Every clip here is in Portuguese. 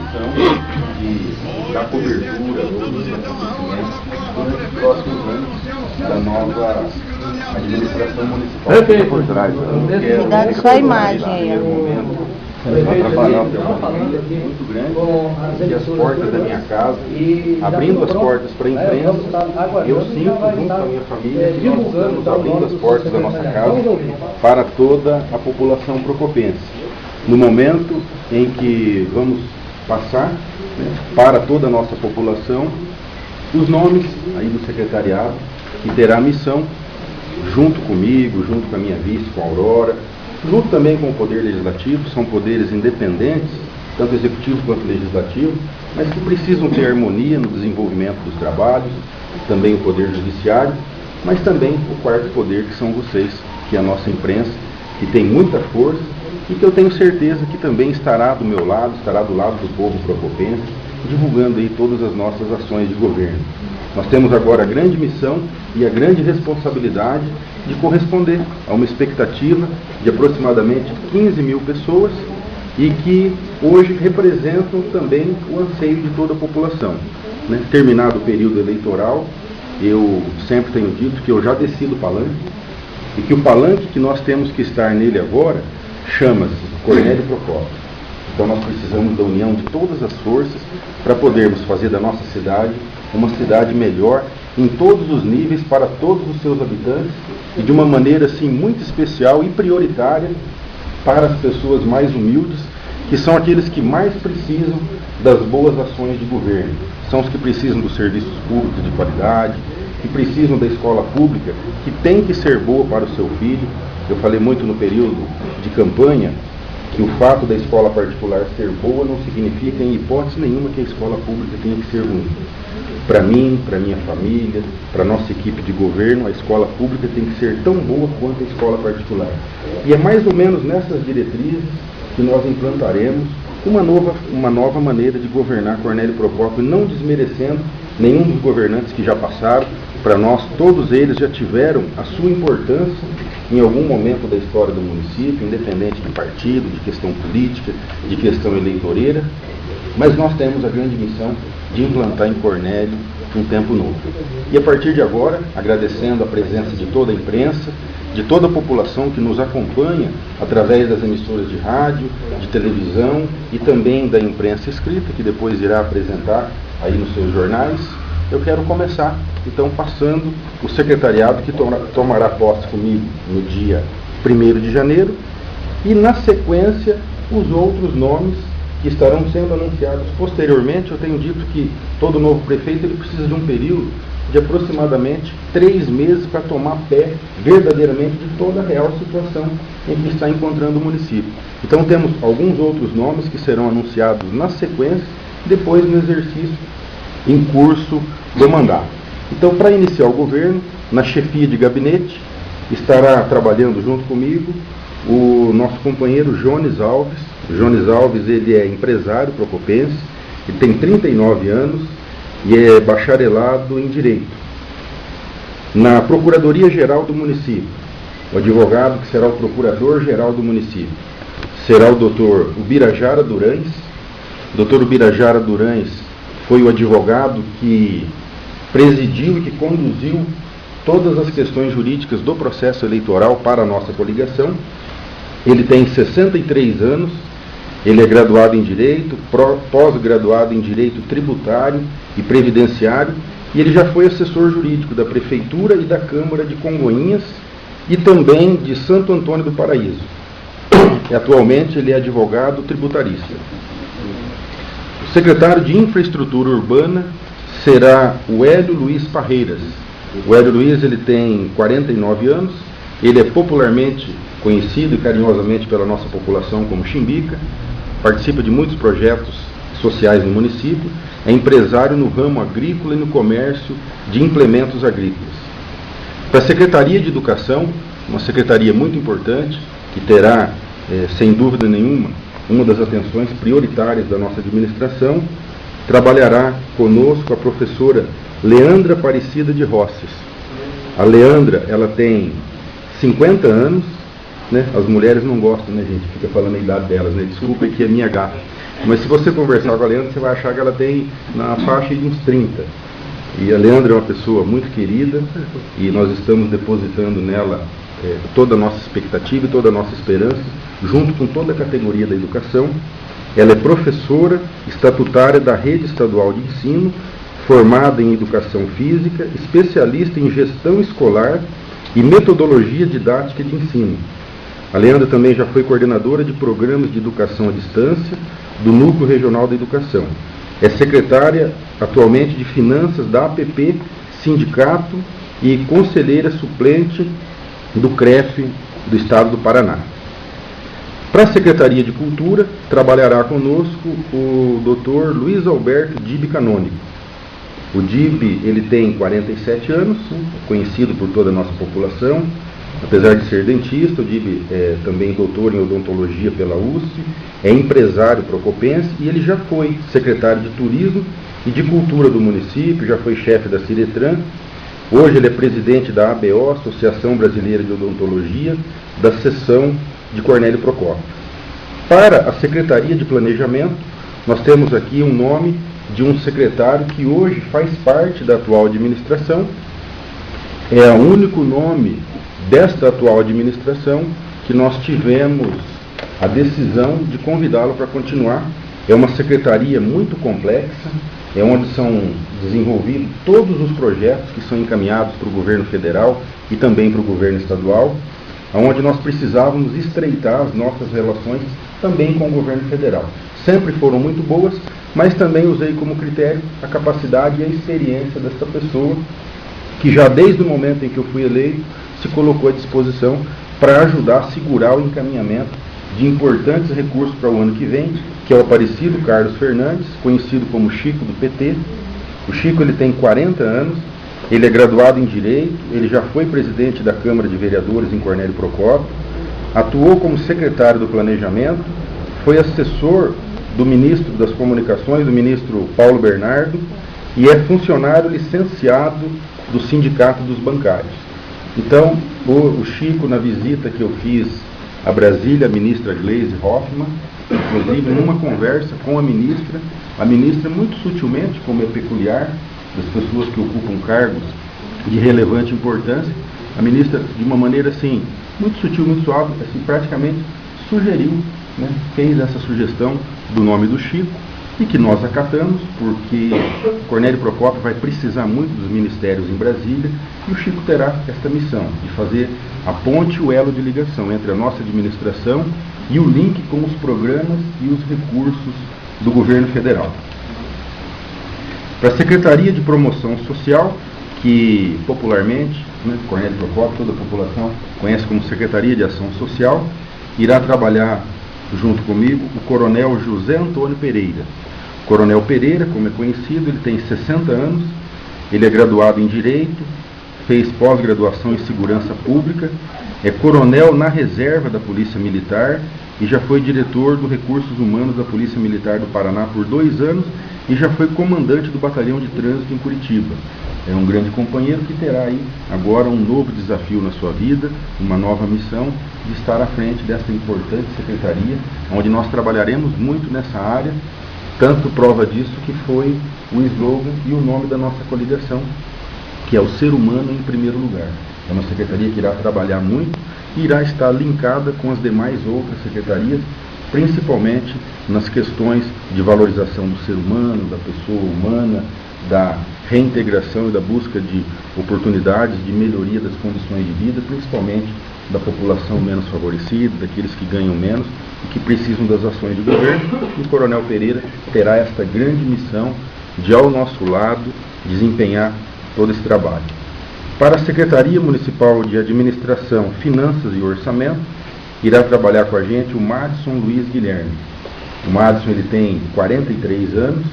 missão de dar cobertura aos acontecimentos durante os próximos anos da nova administração municipal. Por trás, cuidado com a imagem aí. Nós trabalhamos muito grande, e as portas da minha casa, abrindo as portas para a imprensa, eu sinto, junto com a minha família, que nós estamos abrindo as portas da nossa casa para toda a população procopense. No momento em que vamos passar, para toda a nossa população, os nomes aí do secretariado, que terá a missão, junto comigo, junto com a minha vice, com a Aurora, junto também com o Poder Legislativo, são poderes independentes, tanto executivo quanto legislativo, mas que precisam ter harmonia no desenvolvimento dos trabalhos, também o Poder Judiciário, mas também o quarto poder, que são vocês, que é a nossa imprensa, que tem muita força e que eu tenho certeza que também estará do meu lado, estará do lado do povo procopense, divulgando aí todas as nossas ações de governo. Nós temos agora a grande missão e a grande responsabilidade de corresponder a uma expectativa de aproximadamente 15 mil pessoas e que hoje representam também o anseio de toda a população. Terminado o período eleitoral, eu sempre tenho dito que eu já desci do palanque e que o palanque que nós temos que estar nele agora chama-se Cornélio Procópio. Então nós precisamos da união de todas as forças para podermos fazer da nossa cidade uma cidade melhor em todos os níveis para todos os seus habitantes e de uma maneira assim muito especial e prioritária para as pessoas mais humildes, que são aqueles que mais precisam das boas ações de governo. São os que precisam dos serviços públicos de qualidade, que precisam da escola pública, que tem que ser boa para o seu filho. Eu falei muito no período de campanha que o fato da escola particular ser boa não significa em hipótese nenhuma que a escola pública tenha que ser ruim. Para mim, para minha família, para a nossa equipe de governo, a escola pública tem que ser tão boa quanto a escola particular. E é mais ou menos nessas diretrizes que nós implantaremos uma nova maneira de governar Cornélio Procópio, não desmerecendo nenhum dos governantes que já passaram. Para nós, todos eles já tiveram a sua importância em algum momento da história do município, independente de partido, de questão política, de questão eleitoreira, mas nós temos a grande missão de implantar em Cornélio um tempo novo. E a partir de agora, agradecendo a presença de toda a imprensa, de toda a população que nos acompanha através das emissoras de rádio, de televisão e também da imprensa escrita, que depois irá apresentar aí nos seus jornais, eu quero começar, então, passando o secretariado que tomará posse comigo no dia 1º de janeiro e, na sequência, os outros nomes que estarão sendo anunciados posteriormente. Eu tenho dito que todo novo prefeito ele precisa de um período de aproximadamente 3 meses para tomar pé verdadeiramente de toda a real situação em que está encontrando o município. Então temos alguns outros nomes que serão anunciados na sequência, depois no exercício em curso do mandato. Então, para iniciar o governo, na chefia de gabinete, estará trabalhando junto comigo o nosso companheiro Jones Alves. O Jones Alves, ele é empresário procopense, ele tem 39 anos e é bacharelado em Direito. Na Procuradoria-Geral do município, o advogado que será o Procurador-Geral do município será o Dr. Ubirajara Durães. O Dr. Ubirajara Durães foi o advogado que presidiu e que conduziu todas as questões jurídicas do processo eleitoral para a nossa coligação. Ele tem 63 anos, ele é graduado em Direito, pós-graduado em Direito Tributário e Previdenciário, e ele já foi assessor jurídico da Prefeitura e da Câmara de Congonhas e também de Santo Antônio do Paraíso. E atualmente ele é advogado tributarista. O secretário de Infraestrutura Urbana será o Hélio Luiz Parreiras. O Hélio Luiz ele tem 49 anos, ele é popularmente conhecido e carinhosamente pela nossa população como Chimbica, participa de muitos projetos sociais no município, é empresário no ramo agrícola e no comércio de implementos agrícolas. Para a Secretaria de Educação, uma secretaria muito importante, que terá, sem dúvida nenhuma, uma das atenções prioritárias da nossa administração, trabalhará conosco a professora Leandra Aparecida de Rosses. A Leandra, ela tem 50 anos, né? As mulheres não gostam, né, gente? Fica falando a idade delas, né? Desculpa que é minha gafe. Mas se você conversar com a Leandra, você vai achar que ela tem na faixa de uns 30. E a Leandra é uma pessoa muito querida e nós estamos depositando nela toda a nossa expectativa e toda a nossa esperança, junto com toda a categoria da educação. Ela é professora estatutária da Rede Estadual de Ensino, formada em Educação Física, especialista em Gestão Escolar e Metodologia Didática de Ensino. A Leandra também já foi coordenadora de programas de educação à distância do Núcleo Regional da Educação. É secretária atualmente de Finanças da APP Sindicato e conselheira suplente do CREF do Estado do Paraná. Para a Secretaria de Cultura, trabalhará conosco o Dr. Luiz Alberto Dib Canônico. O Dib, ele tem 47 anos, conhecido por toda a nossa população. Apesar de ser dentista, o Dib é também doutor em odontologia pela USP, é empresário procopense e ele já foi secretário de Turismo e de Cultura do município, já foi chefe da Ciretran. Hoje ele é presidente da ABO, Associação Brasileira de Odontologia, da seção de Cornélio Procópio. Para a Secretaria de Planejamento, nós temos aqui um nome de um secretário que hoje faz parte da atual administração, é o único nome desta atual administração que nós tivemos a decisão de convidá-lo para continuar. É uma secretaria muito complexa, é onde são desenvolvidos todos os projetos que são encaminhados para o governo federal e também para o governo estadual, onde nós precisávamos estreitar as nossas relações também com o governo federal. Sempre foram muito boas, mas também usei como critério a capacidade e a experiência dessa pessoa, que já desde o momento em que eu fui eleito, se colocou à disposição para ajudar a segurar o encaminhamento de importantes recursos para o ano que vem, que é o Aparecido Carlos Fernandes, conhecido como Chico do PT. O Chico, ele tem 40 anos, ele é graduado em Direito, ele já foi presidente da Câmara de Vereadores em Cornélio Procópio, atuou como secretário do Planejamento, foi assessor do ministro das Comunicações, do ministro Paulo Bernardo, e é funcionário licenciado do Sindicato dos Bancários. Então, o Chico, na visita que eu fiz a Brasília, a ministra Gleisi Hoffmann, inclusive numa conversa com a ministra muito sutilmente, como é peculiar das pessoas que ocupam cargos de relevante importância, a ministra, de uma maneira assim, muito sutil, muito suave, assim, praticamente sugeriu, né, fez essa sugestão do nome do Chico, e que nós acatamos, porque o Cornélio Procópio vai precisar muito dos ministérios em Brasília, e o Chico terá esta missão, de fazer a ponte e o elo de ligação entre a nossa administração e o link com os programas e os recursos do governo federal. Para a Secretaria de Promoção Social, que popularmente, né, Cornélio Procópio, toda a população conhece como Secretaria de Ação Social, irá trabalhar junto comigo o Coronel José Antônio Pereira. O Coronel Pereira, como é conhecido, ele tem 60 anos, ele é graduado em Direito, fez pós-graduação em Segurança Pública, é coronel na reserva da Polícia Militar e já foi diretor do Recursos Humanos da Polícia Militar do Paraná por 2 anos e já foi comandante do Batalhão de Trânsito em Curitiba. É um grande companheiro que terá aí agora um novo desafio na sua vida, uma nova missão de estar à frente dessa importante secretaria, onde nós trabalharemos muito nessa área, tanto prova disso que foi o slogan e o nome da nossa coligação, que é o ser humano em primeiro lugar. É uma secretaria que irá trabalhar muito e irá estar linkada com as demais outras secretarias, principalmente nas questões de valorização do ser humano, da pessoa humana, da reintegração e da busca de oportunidades de melhoria das condições de vida, principalmente da população menos favorecida, daqueles que ganham menos e que precisam das ações do governo. E o Coronel Pereira terá esta grande missão de, ao nosso lado, desempenhar todo esse trabalho. Para a Secretaria Municipal de Administração, Finanças e Orçamento, irá trabalhar com a gente o Madison Luiz Guilherme. O Madison, ele tem 43 anos,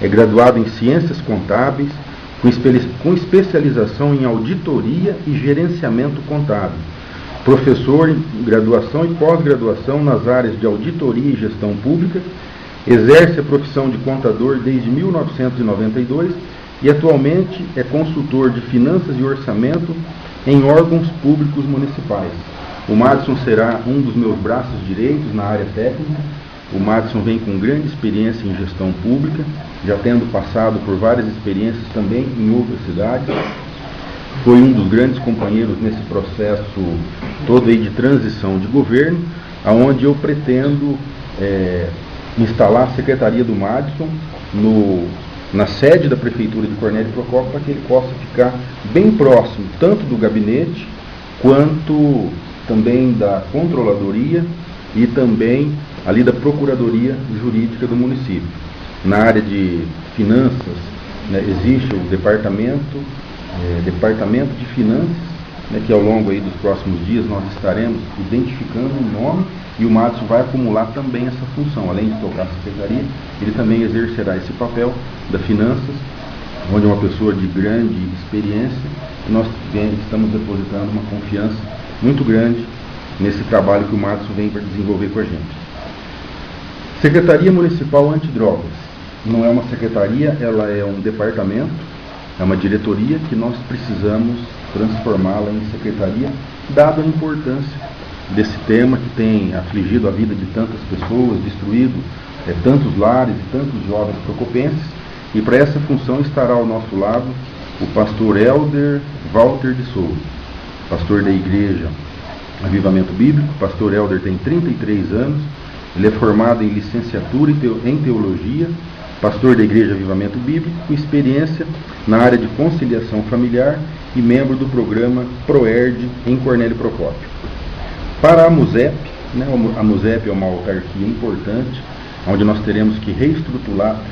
é graduado em Ciências Contábeis, com especialização em Auditoria e Gerenciamento Contábil. Professor em graduação e pós-graduação nas áreas de Auditoria e Gestão Pública, exerce a profissão de contador desde 1992 e atualmente é consultor de Finanças e Orçamento em órgãos públicos municipais. O Madison será um dos meus braços direitos na área técnica O Madison vem com grande experiência em gestão pública, já tendo passado por várias experiências também em outras cidades. Foi um dos grandes companheiros nesse processo todo aí de transição de governo, aonde eu pretendo instalar a Secretaria do Madison na sede da Prefeitura de Cornélio Procópio, para que ele possa ficar bem próximo, tanto do gabinete, quanto também da Controladoria e também ali da Procuradoria Jurídica do município. Na área de finanças, né, existe o Departamento de Finanças, né, que ao longo aí dos próximos dias nós estaremos identificando um nome, e o Madison vai acumular também essa função. Além de tocar a secretaria, ele também exercerá esse papel da finanças, onde é uma pessoa de grande experiência, e nós estamos depositando uma confiança muito grande nesse trabalho que o Madison vem para desenvolver com a gente. Secretaria Municipal Antidrogas. Não é uma secretaria, ela é um departamento, é uma diretoria que nós precisamos transformá-la em secretaria, dada a importância desse tema que tem afligido a vida de tantas pessoas, destruído tantos lares e tantos jovens procopenses, e para essa função estará ao nosso lado o pastor Helder Walter de Souza, pastor da Igreja Avivamento Bíblico. O pastor Helder tem 33 anos, ele é formado em licenciatura em Teologia, pastor da Igreja Avivamento Bíblico, com experiência na área de conciliação familiar e membro do programa ProERD em Cornélio Procópio. Para a MUSEP, né, a MUSEP é uma autarquia importante, onde nós teremos que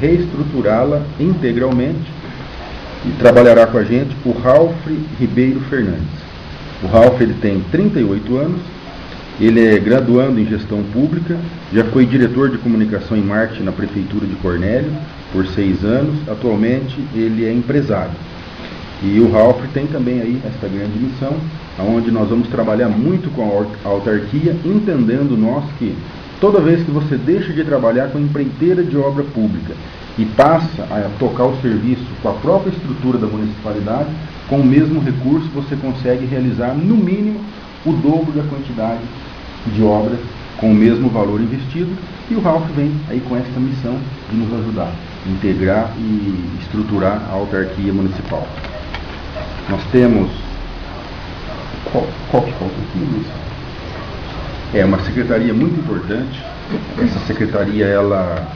reestruturá-la integralmente, e trabalhará com a gente o Ralph Ribeiro Fernandes. O Ralph ele tem 38 anos, ele é graduando em gestão pública, já foi diretor de comunicação e marketing na Prefeitura de Cornélio por 6 anos, atualmente ele é empresário. E o Ralph tem também aí essa grande missão, onde nós vamos trabalhar muito com a autarquia, entendendo nós que toda vez que você deixa de trabalhar com empreiteira de obra pública e passa a tocar o serviço com a própria estrutura da municipalidade, com o mesmo recurso você consegue realizar no mínimo o dobro da quantidade de obras com o mesmo valor investido, e o Ralph vem aí com essa missão de nos ajudar, integrar e estruturar a autarquia municipal. Nós temos... Qual que falta aqui? É uma secretaria muito importante. Essa secretaria, ela...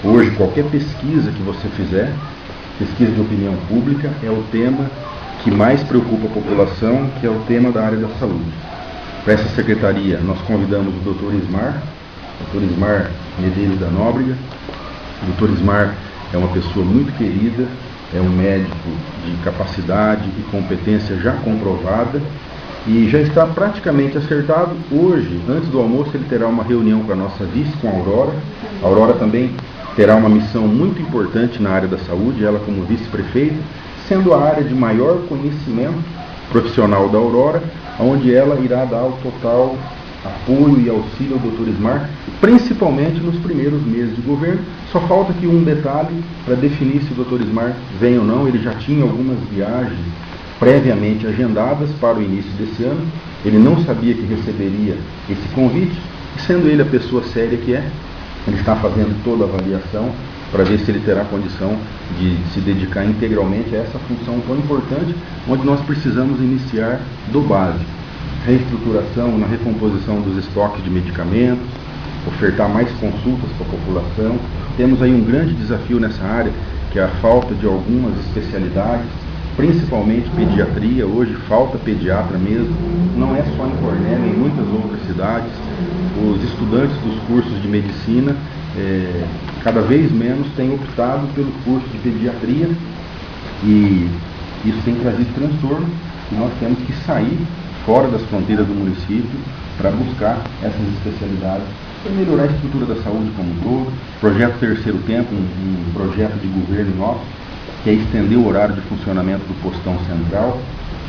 Hoje, qualquer pesquisa que você fizer, pesquisa de opinião pública, é o tema que mais preocupa a população, que é o tema da área da saúde. Para essa secretaria, nós convidamos o Dr. Ismar Medeiros da Nóbrega. O Dr. Ismar é uma pessoa muito querida, é um médico de capacidade e competência já comprovada, e já está praticamente acertado. Hoje, antes do almoço, ele terá uma reunião com a nossa vice, com a Aurora. A Aurora também terá uma missão muito importante na área da saúde, ela como vice-prefeita, sendo a área de maior conhecimento profissional da Aurora, onde ela irá dar o total apoio e auxílio ao Dr. Ismar, principalmente nos primeiros meses de governo. Só falta aqui um detalhe para definir se o Dr. Ismar vem ou não. Ele já tinha algumas viagens previamente agendadas para o início desse ano, ele não sabia que receberia esse convite, e sendo ele a pessoa séria que é, ele está fazendo toda a avaliação para ver se ele terá condição de se dedicar integralmente a essa função tão importante, onde nós precisamos iniciar do básico. Reestruturação na recomposição dos estoques de medicamentos, ofertar mais consultas para a população. Temos aí um grande desafio nessa área, que é a falta de algumas especialidades, principalmente pediatria. Hoje falta pediatra mesmo, não é só em Cornélio, em muitas outras cidades. Os estudantes dos cursos de medicina cada vez menos têm optado pelo curso de pediatria, e isso tem trazido transtorno, e nós temos que sair fora das fronteiras do município para buscar essas especialidades, para melhorar a estrutura da saúde como um todo. Projeto Terceiro Tempo, um projeto de governo nosso, que é estender o horário de funcionamento do postão central,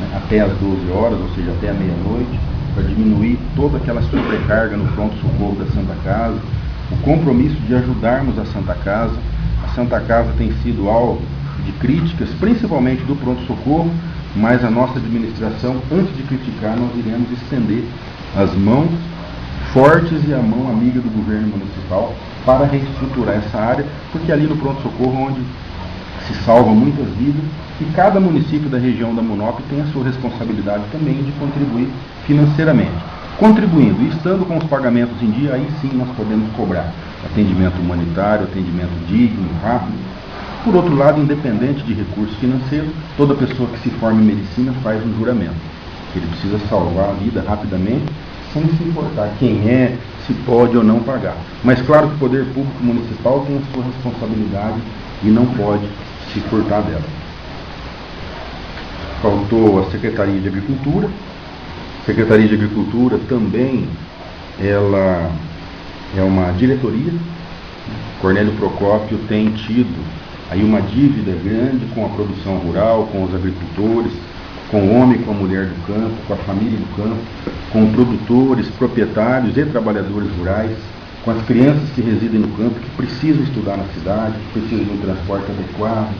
né, até as 12 horas, ou seja, até a meia-noite, para diminuir toda aquela sobrecarga no pronto-socorro da Santa Casa, o compromisso de ajudarmos a Santa Casa. A Santa Casa tem sido alvo de críticas, principalmente do pronto-socorro, mas a nossa administração, antes de criticar, nós iremos estender as mãos fortes e a mão amiga do governo municipal para reestruturar essa área, porque ali no pronto-socorro onde se salvam muitas vidas, e cada município da região da Munop tem a sua responsabilidade também de contribuir financeiramente. Contribuindo e estando com os pagamentos em dia, aí sim nós podemos cobrar atendimento humanitário, atendimento digno, rápido. Por outro lado, independente de recursos financeiros, toda pessoa que se forma em medicina faz um juramento. Ele precisa salvar a vida rapidamente, sem se importar quem é, se pode ou não pagar. Mas claro que o poder público municipal tem a sua responsabilidade e não pode se furtar dela. Faltou a Secretaria de Agricultura. A Secretaria de Agricultura também, ela é uma diretoria. Cornélio Procópio tem tido aí uma dívida grande com a produção rural, com os agricultores, com o homem e com a mulher do campo, com a família do campo, com produtores, proprietários e trabalhadores rurais, com as crianças que residem no campo, que precisam estudar na cidade, que precisam de um transporte adequado,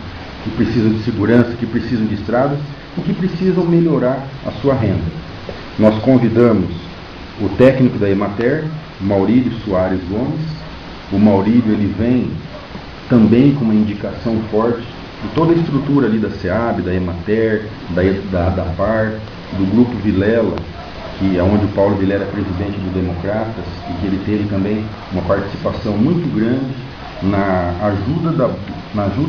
que precisam de segurança, que precisam de estradas e que precisam melhorar a sua renda. Nós convidamos o técnico da Emater, Maurílio Soares Gomes. O Maurílio, ele vem também com uma indicação forte de toda a estrutura ali da SEAB, da Emater, da ADAPAR, do Grupo Vilela, que é onde o Paulo Vilela é presidente do Democratas, e que ele teve também uma participação muito grande na ajuda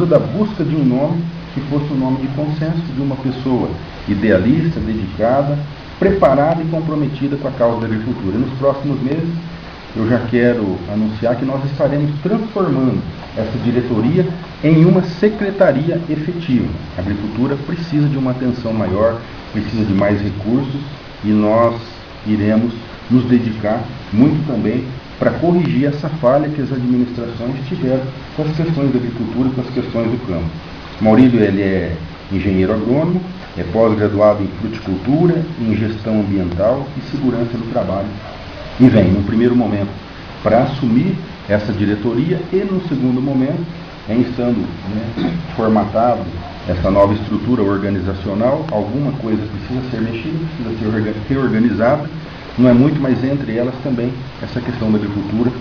da busca de um nome que fosse um nome de consenso, de uma pessoa idealista, dedicada, preparada e comprometida com a causa da agricultura. E nos próximos meses, eu já quero anunciar que nós estaremos transformando essa diretoria em uma secretaria efetiva. A agricultura precisa de uma atenção maior, precisa de mais recursos, e nós iremos nos dedicar muito também para corrigir essa falha que as administrações tiveram com as questões da agricultura e com as questões do campo. Maurílio, ele é engenheiro agrônomo, é pós-graduado em fruticultura, em gestão ambiental e segurança do trabalho. E vem, num primeiro momento, para assumir essa diretoria, e no segundo momento, em estando formatado essa nova estrutura organizacional, alguma coisa precisa ser mexida, precisa ser reorganizada. Não é muito, mas entre elas também essa questão da agricultura,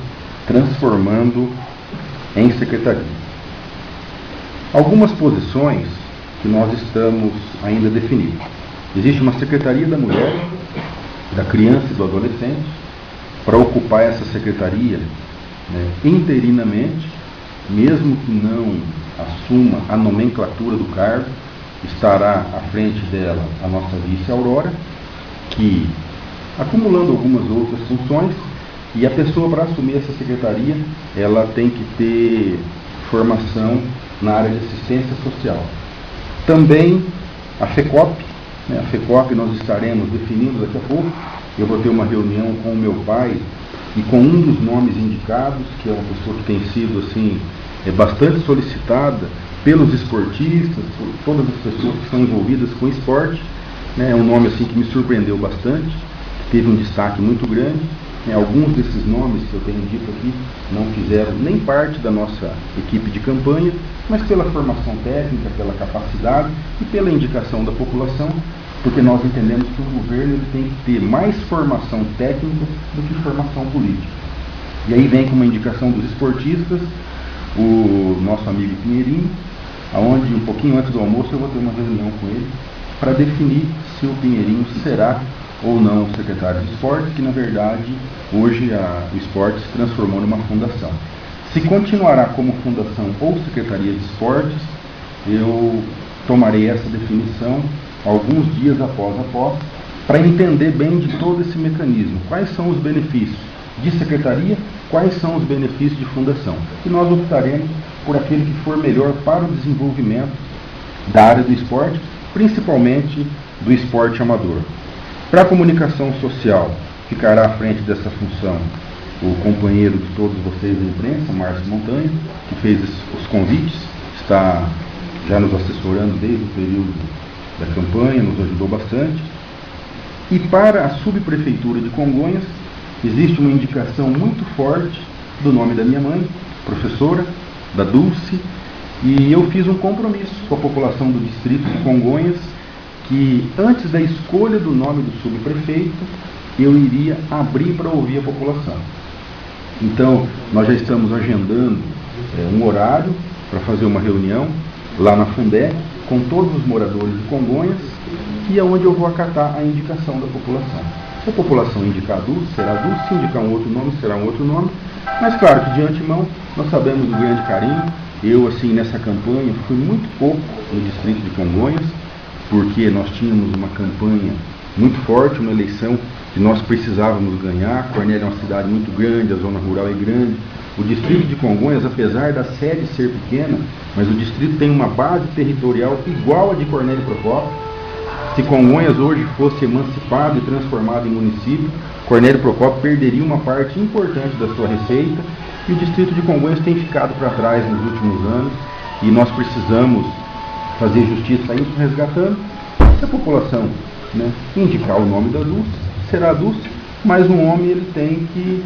transformando em secretaria. Algumas posições que nós estamos ainda definindo. Existe uma Secretaria da Mulher, da Criança e do Adolescente. Para ocupar essa secretaria, interinamente, mesmo que não assuma a nomenclatura do cargo, estará à frente dela a nossa vice Aurora, que acumulando algumas outras funções, e a pessoa para assumir essa secretaria, ela tem que ter formação na área de assistência social. Também a FECOP, a FECOP nós estaremos definindo daqui a pouco. Eu vou ter uma reunião com o meu pai e com um dos nomes indicados, que é uma pessoa que tem sido assim, bastante solicitada pelos esportistas, por todas as pessoas que estão envolvidas com esporte. É um nome assim que me surpreendeu bastante, que teve um destaque muito grande. Alguns desses nomes que eu tenho dito aqui não fizeram nem parte da nossa equipe de campanha, mas pela formação técnica, pela capacidade e pela indicação da população, porque nós entendemos que o governo ele tem que ter mais formação técnica do que formação política. E aí vem com uma indicação dos esportistas, o nosso amigo Pinheirinho, aonde um pouquinho antes do almoço eu vou ter uma reunião com ele para definir se o Pinheirinho será ou não o secretário de esporte, que na verdade hoje o esporte se transformou numa fundação. Se continuará como fundação ou secretaria de esportes, eu tomarei essa definição alguns dias após, para entender bem de todo esse mecanismo. Quais são os benefícios de secretaria, quais são os benefícios de fundação. E nós optaremos por aquele que for melhor para o desenvolvimento da área do esporte, principalmente do esporte amador. Para a comunicação social, ficará à frente dessa função o companheiro de todos vocês da imprensa, Márcio Montanha, que fez os convites, está já nos assessorando desde o período da campanha, nos ajudou bastante. E para a subprefeitura de Congonhas, existe uma indicação muito forte do nome da minha mãe, professora, da Dulce, e eu fiz um compromisso com a população do distrito de Congonhas, que antes da escolha do nome do subprefeito, eu iria abrir para ouvir a população. Então, nós já estamos agendando um horário para fazer uma reunião lá na Fundec com todos os moradores de Congonhas e é onde eu vou acatar a indicação da população. Se a população indicar Dulce, será Dulce; se indicar um outro nome, será um outro nome. Mas claro que de antemão nós sabemos do grande carinho. Eu, assim, nessa campanha, fui muito pouco no distrito de Congonhas, porque nós tínhamos uma campanha muito forte, uma eleição que nós precisávamos ganhar. Cornélio é uma cidade muito grande, a zona rural é grande. O distrito de Congonhas, apesar da sede ser pequena, mas o distrito tem uma base territorial igual a de Cornélio Procópio. Se Congonhas hoje fosse emancipado e transformado em município, Cornélio Procópio perderia uma parte importante da sua receita, e o distrito de Congonhas tem ficado para trás nos últimos anos, e nós precisamos fazer justiça a isso, resgatando. Se a população, né, indicar o nome da Dulce, será Dulce, mas um homem ele tem que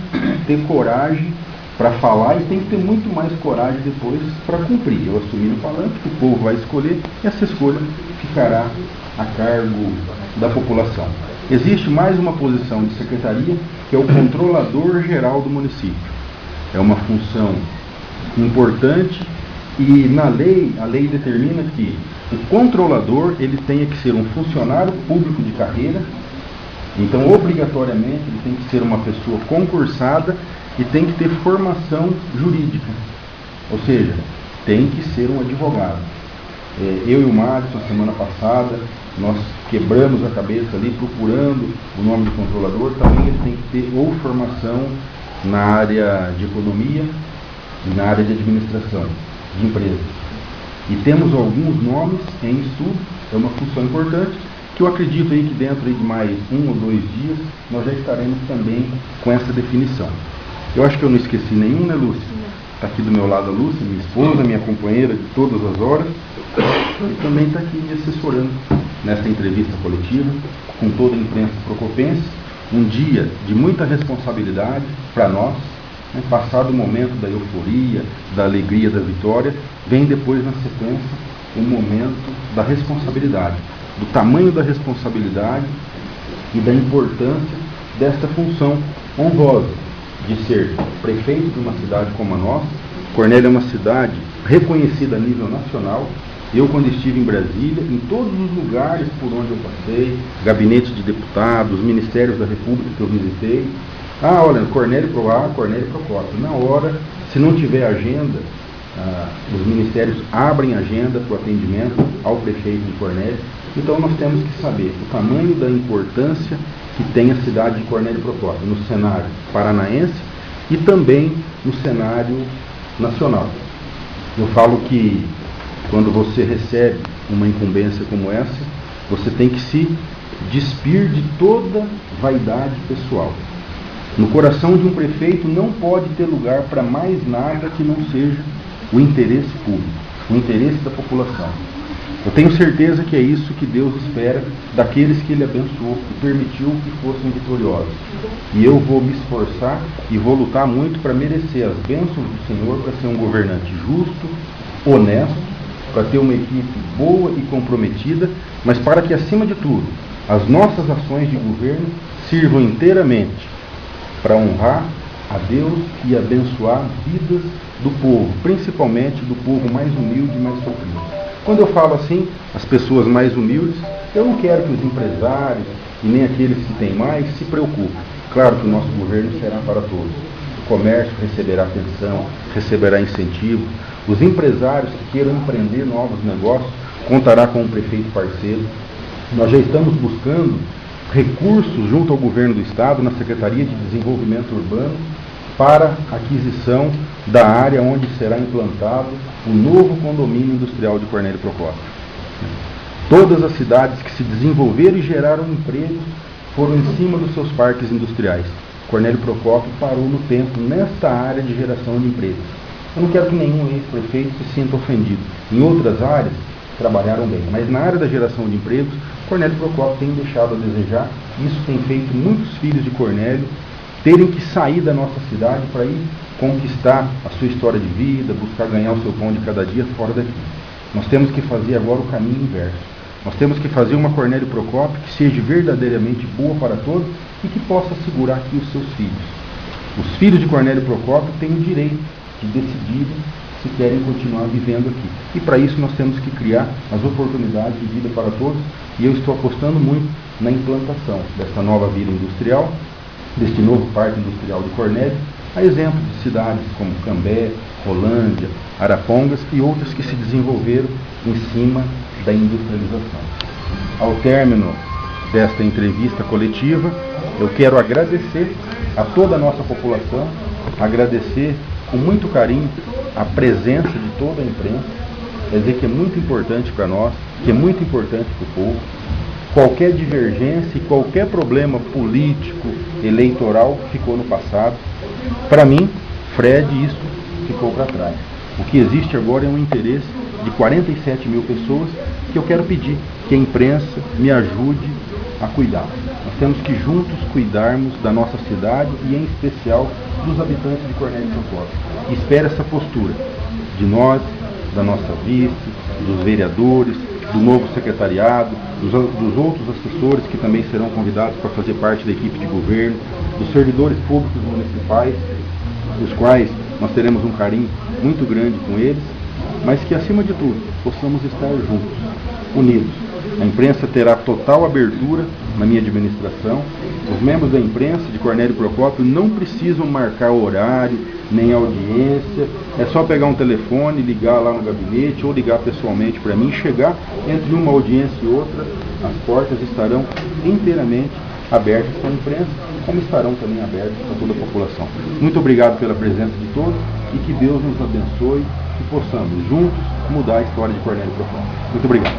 ter coragem para falar e tem que ter muito mais coragem depois para cumprir. Eu assumi no palanque, o povo vai escolher e essa escolha ficará a cargo da população. Existe mais uma posição de secretaria, que é o controlador geral do município. É uma função importante e na lei, a lei determina que o controlador ele tenha que ser um funcionário público de carreira. Então, obrigatoriamente, ele tem que ser uma pessoa concursada e tem que ter formação jurídica, ou seja, tem que ser um advogado. Eu e o Madison, semana passada, nós quebramos a cabeça ali procurando o nome do controlador. Também ele tem que ter ou formação na área de economia e na área de administração de empresas. E temos alguns nomes em estudo, é uma função importante, que eu acredito aí que dentro aí de mais 1 ou 2 dias nós já estaremos também com essa definição. Eu acho que eu não esqueci nenhum, né, Lúcia? Está aqui do meu lado a Lúcia, minha esposa, minha companheira de todas as horas, e também está aqui me assessorando nessa entrevista coletiva, com toda a imprensa procopense. Um dia de muita responsabilidade para nós, né? Passado o momento da euforia, da alegria, da vitória, vem depois na sequência o momento da responsabilidade, do tamanho da responsabilidade e da importância desta função honrosa de ser prefeito de uma cidade como a nossa. Cornélio é uma cidade reconhecida a nível nacional. Eu, quando estive em Brasília, em todos os lugares por onde eu passei, gabinetes de deputados, ministérios da República que eu visitei, olha, Cornélio Procópio. Na hora, se não tiver agenda, os ministérios abrem agenda para o atendimento ao prefeito de Cornélio. Então nós temos que saber o tamanho da importância que tem a cidade de Cornélio Procópio no cenário paranaense e também no cenário nacional. Eu falo que quando você recebe uma incumbência como essa, você tem que se despir de toda vaidade pessoal. No coração de um prefeito não pode ter lugar para mais nada que não seja o interesse público, o interesse da população. Eu tenho certeza que é isso que Deus espera daqueles que Ele abençoou e permitiu que fossem vitoriosos. E eu vou me esforçar e vou lutar muito para merecer as bênçãos do Senhor, para ser um governante justo, honesto, para ter uma equipe boa e comprometida, mas para que, acima de tudo, as nossas ações de governo sirvam inteiramente para honrar a Deus e abençoar vidas do povo, principalmente do povo mais humilde e mais sofrido. Quando eu falo assim, as pessoas mais humildes, eu não quero que os empresários e nem aqueles que têm mais se preocupem. Claro que o nosso governo será para todos. O comércio receberá atenção, receberá incentivo. Os empresários que queiram empreender novos negócios contará com um prefeito parceiro. Nós já estamos buscando recursos junto ao governo do estado, na Secretaria de Desenvolvimento Urbano, para aquisição da área onde será implantado o novo condomínio industrial de Cornélio Procópio. Todas as cidades que se desenvolveram e geraram empregos foram em cima dos seus parques industriais. Cornélio Procópio parou no tempo nesta área de geração de empregos. Eu não quero que nenhum ex-prefeito se sinta ofendido. Em outras áreas, trabalharam bem, mas na área da geração de empregos, Cornélio Procópio tem deixado a desejar. Isso tem feito muitos filhos de Cornélio terem que sair da nossa cidade para ir conquistar a sua história de vida, buscar ganhar o seu pão de cada dia fora daqui. Nós temos que fazer agora o caminho inverso. Nós temos que fazer uma Cornélio Procópio que seja verdadeiramente boa para todos e que possa assegurar aqui os seus filhos. Os filhos de Cornélio Procópio têm o direito de decidirem se querem continuar vivendo aqui. E para isso nós temos que criar as oportunidades de vida para todos, e eu estou apostando muito na implantação dessa nova vila industrial, deste novo parque industrial de Cornélio, a exemplo de cidades como Cambé, Rolândia, Arapongas e outras que se desenvolveram em cima da industrialização. Ao término desta entrevista coletiva, eu quero agradecer a toda a nossa população, agradecer com muito carinho a presença de toda a imprensa, quer dizer que é muito importante para nós, que é muito importante para o povo. Qualquer divergência e qualquer problema político, eleitoral, ficou no passado. Para mim, Fred, isso ficou para trás. O que existe agora é um interesse de 47 mil pessoas que eu quero pedir que a imprensa me ajude a cuidar. Nós temos que juntos cuidarmos da nossa cidade e, em especial, dos habitantes de Cornélio Procópio. E espero essa postura de nós, da nossa vice, dos vereadores, do novo secretariado, dos outros assessores que também serão convidados para fazer parte da equipe de governo, dos servidores públicos municipais, dos quais nós teremos um carinho muito grande com eles, mas que, acima de tudo, possamos estar juntos, unidos. A imprensa terá total abertura na minha administração. Os membros da imprensa de Cornélio Procópio não precisam marcar horário, nem audiência. É só pegar um telefone, ligar lá no gabinete ou ligar pessoalmente para mim, chegar entre uma audiência e outra, as portas estarão inteiramente abertas para a imprensa, como estarão também abertas para toda a população. Muito obrigado pela presença de todos e que Deus nos abençoe e possamos juntos mudar a história de Cornélio Procópio. Muito obrigado.